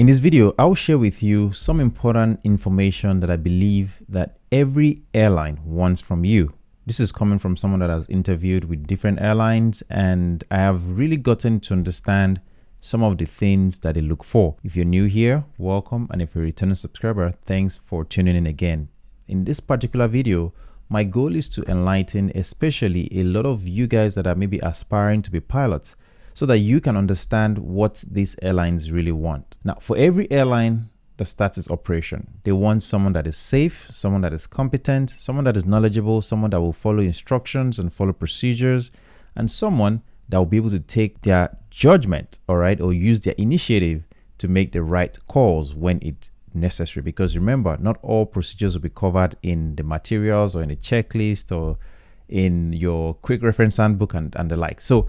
In this video, I'll share with you some important information that I believe that every airline wants from you. This is coming from someone that has interviewed with different airlines, and I have really gotten to understand some of the things that they look for. If you're new here, welcome, and if you're a returning subscriber, thanks for tuning in again. In this particular video, my goal is to enlighten especially a lot of you guys that are maybe aspiring to be pilots, so that you can understand what these airlines really want. Now, for every airline that starts its operation, they want someone that is safe, someone that is competent, someone that is knowledgeable, someone that will follow instructions and follow procedures, and someone that will be able to take their judgment, all right, or use their initiative to make the right calls when it's necessary. Because remember, not all procedures will be covered in the materials or in the checklist or in your quick reference handbook and the like. So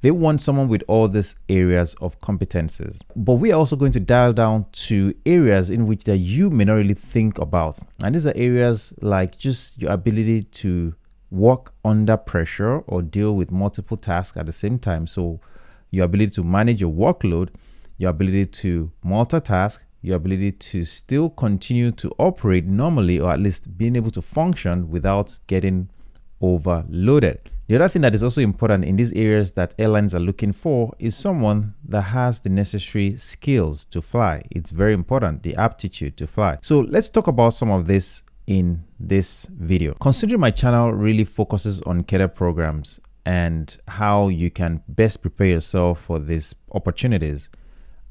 they want someone with all these areas of competences. But we are also going to dial down to areas in which that you may not really think about. And these are areas like just your ability to work under pressure or deal with multiple tasks at the same time. So your ability to manage your workload, your ability to multitask, your ability to still continue to operate normally, or at least being able to function without getting overloaded. The other thing that is also important in these areas that airlines are looking for is someone that has the necessary skills to fly. It's very important, the aptitude to fly. So let's talk about some of this in this video. Considering my channel really focuses on cadet programs and how you can best prepare yourself for these opportunities,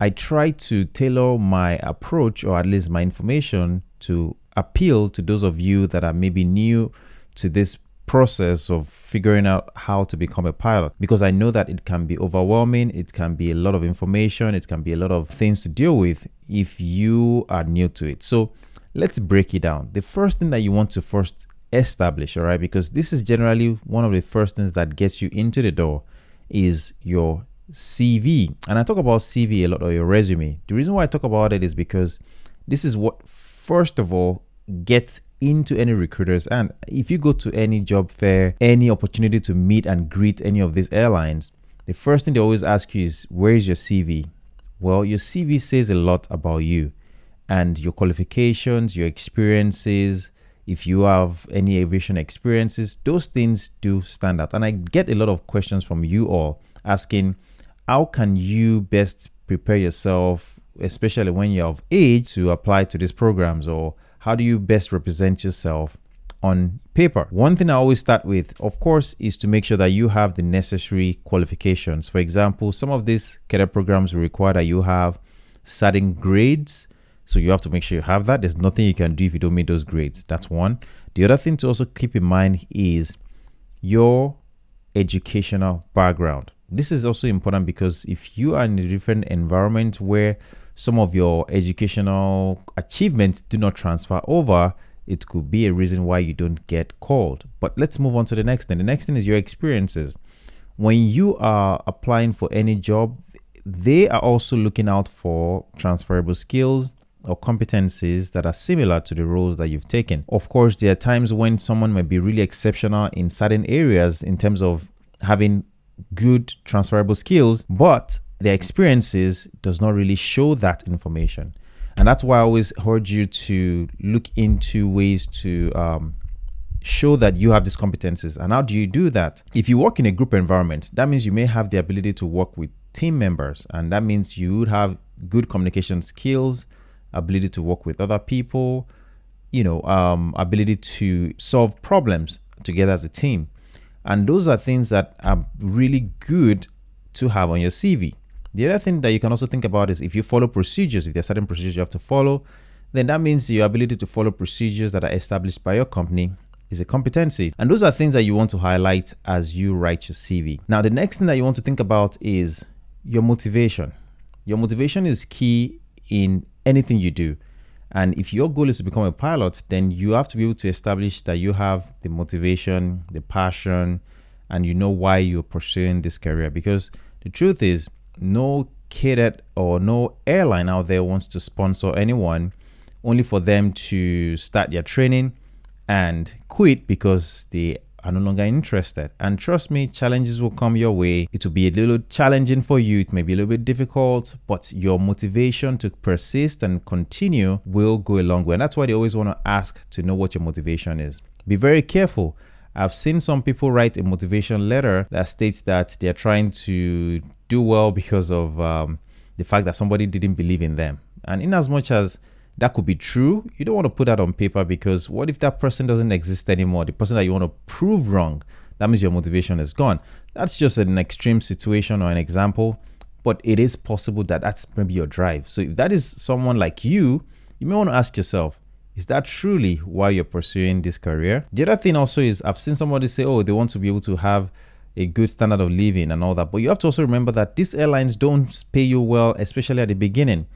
I try to tailor my approach, or at least my information, to appeal to those of you that are maybe new to this process of figuring out how to become a pilot, because I know that it can be overwhelming, it can be a lot of information, it can be a lot of things to deal with if you are new to it. So let's break it down. The first thing that you want to first establish, all right, because this is generally one of the first things that gets you into the door, is your CV. And I talk about CV a lot, or your resume. The reason why I talk about it is because this is what first of all gets into any recruiters. And if you go to any job fair, any opportunity to meet and greet any of these airlines, the first thing they always ask you is, where is your CV? Well, your CV says a lot about you and your qualifications, your experiences. If you have any aviation experiences, those things do stand out. And I get a lot of questions from you all asking, how can you best prepare yourself, especially when you're of age, to apply to these programs? Or how do you best represent yourself on paper? One thing I always start with, of course, is to make sure that you have the necessary qualifications. For example, some of these cadet programs will require that you have certain grades. So you have to make sure you have that. There's nothing you can do if you don't meet those grades. That's one. The other thing to also keep in mind is your educational background. This is also important because if you are in a different environment where some of your educational achievements do not transfer over, it could be a reason why you don't get called. But let's move on to the next thing. The next thing is your experiences. When you are applying for any job, they are also looking out for transferable skills or competencies that are similar to the roles that you've taken. Of course, there are times when someone might be really exceptional in certain areas in terms of having good transferable skills, but their experiences does not really show that information. And that's why I always urge you to look into ways to show that you have these competencies. And how do you do that? If you work in a group environment, that means you may have the ability to work with team members, and that means you would have good communication skills, ability to work with other people, ability to solve problems together as a team. And those are things that are really good to have on your CV. The other thing that you can also think about is if you follow procedures, if there are certain procedures you have to follow, then that means your ability to follow procedures that are established by your company is a competency. And those are things that you want to highlight as you write your CV. Now, the next thing that you want to think about is your motivation. Your motivation is key in anything you do. And if your goal is to become a pilot, then you have to be able to establish that you have the motivation, the passion, and you know why you're pursuing this career. Because the truth is, no cadet or no airline out there wants to sponsor anyone only for them to start their training and quit because they are no longer interested. And trust me, challenges will come your way. It will be a little challenging for you. It may be a little bit difficult, but your motivation to persist and continue will go a long way. And that's why they always want to ask to know what your motivation is. Be very careful. I've seen some people write a motivation letter that states that they're trying to do well because of the fact that somebody didn't believe in them. And in as much as that could be true, you don't want to put that on paper, because what if that person doesn't exist anymore? The person that you want to prove wrong, that means your motivation is gone. That's just an extreme situation or an example, but it is possible that that's maybe your drive. So if that is someone like you may want to ask yourself, is that truly why you're pursuing this career? The other thing also is, I've seen somebody say, oh, they want to be able to have a good standard of living and all that. But you have to also remember that these airlines don't pay you well, especially at the beginning.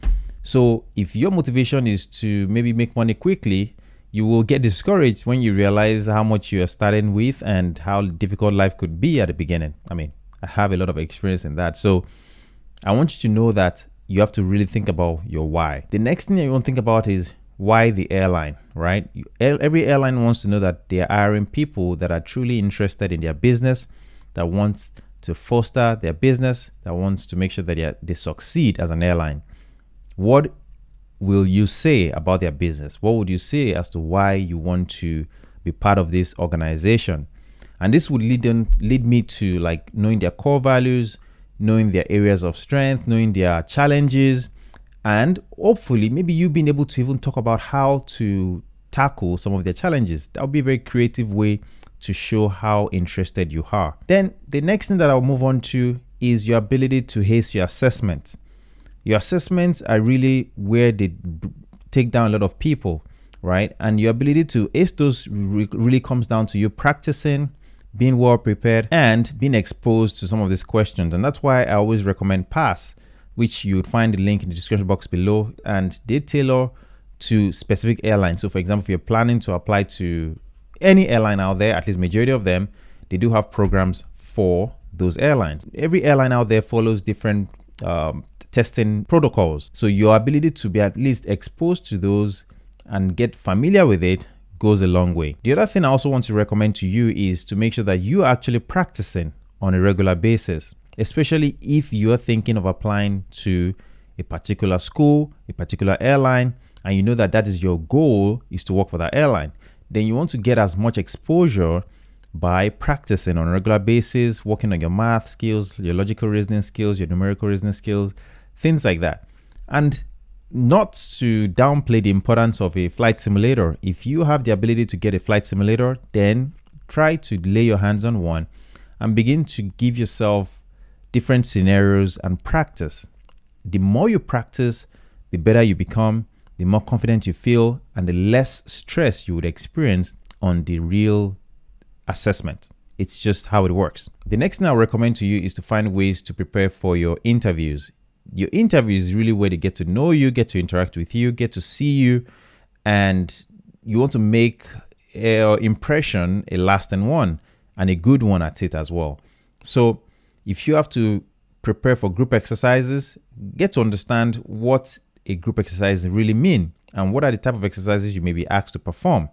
So if your motivation is to maybe make money quickly, you will get discouraged when you realize how much you are starting with and how difficult life could be at the beginning. I mean, I have a lot of experience in that. So I want you to know that you have to really think about your why. The next thing that you want to think about is, why the airline, right? Every airline wants to know that they are hiring people that are truly interested in their business, that wants to foster their business, that wants to make sure that they succeed as an airline. What will you say about their business? What would you say as to why you want to be part of this organization? And this would lead me to like knowing their core values, knowing their areas of strength, knowing their challenges, and hopefully maybe you being able to even talk about how to tackle some of their challenges. That would be a very creative way to show how interested you are. Then the next thing that I'll move on to is your ability to ace your assessments. Your assessments are really where they take down a lot of people, right? And your ability to ace those really comes down to you practicing, being well prepared, and being exposed to some of these questions. And that's why I always recommend PASS, which you would find the link in the description box below, and they tailor to specific airlines. So for example, if you're planning to apply to any airline out there, at least majority of them, they do have programs for those airlines. Every airline out there follows different testing protocols. So your ability to be at least exposed to those and get familiar with it goes a long way. The other thing I also want to recommend to you is to make sure that you are actually practicing on a regular basis, especially if you're thinking of applying to a particular school, a particular airline, and you know that that is your goal, is to work for that airline. Then you want to get as much exposure by practicing on a regular basis, working on your math skills, your logical reasoning skills, your numerical reasoning skills, things like that. And not to downplay the importance of a flight simulator. If you have the ability to get a flight simulator, then try to lay your hands on one and begin to give yourself different scenarios and practice. The more you practice, the better you become, the more confident you feel, and the less stress you would experience on the real assessment. It's just how it works. The next thing I'll recommend to you is to find ways to prepare for your interviews. Your interview is really where they get to know you, get to interact with you, get to see you, and you want to make your impression a lasting one and a good one at it as well. So if you have to prepare for group exercises, get to understand what a group exercise really mean and what are the type of exercises you may be asked to perform.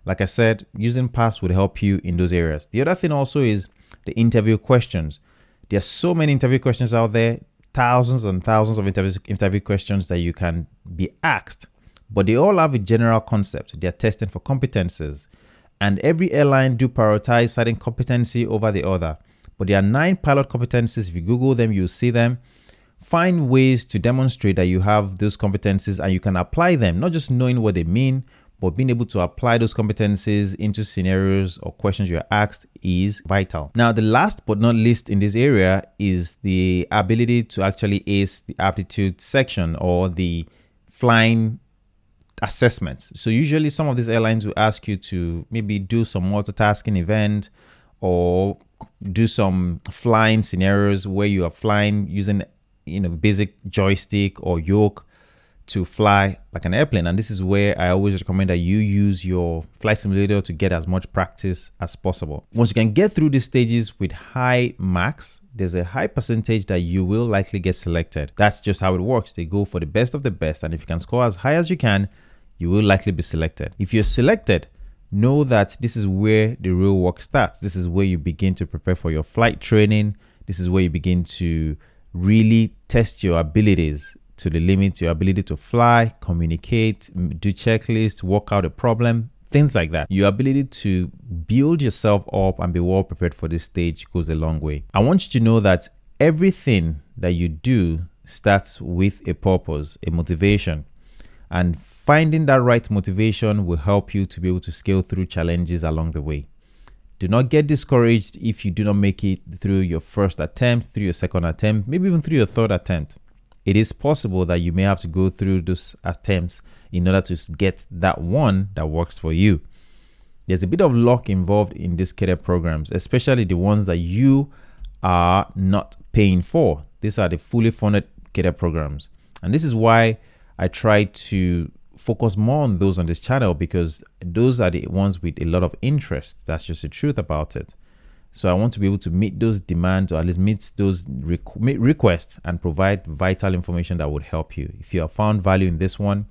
Like I said, using PASS would help you in those areas. The other thing also is the interview questions. There are so many interview questions out there, thousands and thousands of interview questions that you can be asked, but they all have a general concept. They're testing for competencies, and every airline do prioritize certain competency over the other. But there are 9 pilot competencies. If you Google them, you'll see them. Find ways to demonstrate that you have those competencies and you can apply them, not just knowing what they mean, but being able to apply those competencies into scenarios or questions you're asked is vital. Now, the last but not least in this area is the ability to actually ace the aptitude section or the flying assessments. So usually some of these airlines will ask you to maybe do some multitasking event or do some flying scenarios where you are flying using basic joystick or yoke to fly like an airplane. And this is where I always recommend that you use your flight simulator to get as much practice as possible. Once you can get through these stages with high marks, there's a high percentage that you will likely get selected. That's just how it works. They go for the best of the best, and if you can score as high as you can, you will likely be selected. If you're selected, know that this is where the real work starts. This is where you begin to prepare for your flight training. This is where you begin to really test your abilities to the limit, your ability to fly, communicate, do checklists, work out a problem, things like that. Your ability to build yourself up and be well prepared for this stage goes a long way. I want you to know that everything that you do starts with a purpose, a motivation, and finding that right motivation will help you to be able to scale through challenges along the way. Do not get discouraged if you do not make it through your first attempt, through your second attempt, maybe even through your third attempt. It is possible that you may have to go through those attempts in order to get that one that works for you. There's a bit of luck involved in these cadet programs, especially the ones that you are not paying for. These are the fully funded cadet programs. And this is why I try to focus more on those on this channel, because those are the ones with a lot of interest. That's just the truth about it. So I want to be able to meet those demands, or at least meet those requests, and provide vital information that would help you. If you have found value in this one,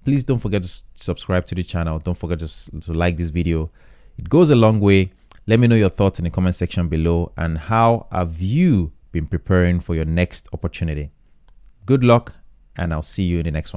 please don't forget to subscribe to the channel. Don't forget to like this video. It goes a long way. Let me know your thoughts in the comment section below, and how have you been preparing for your next opportunity. Good luck, and I'll see you in the next one.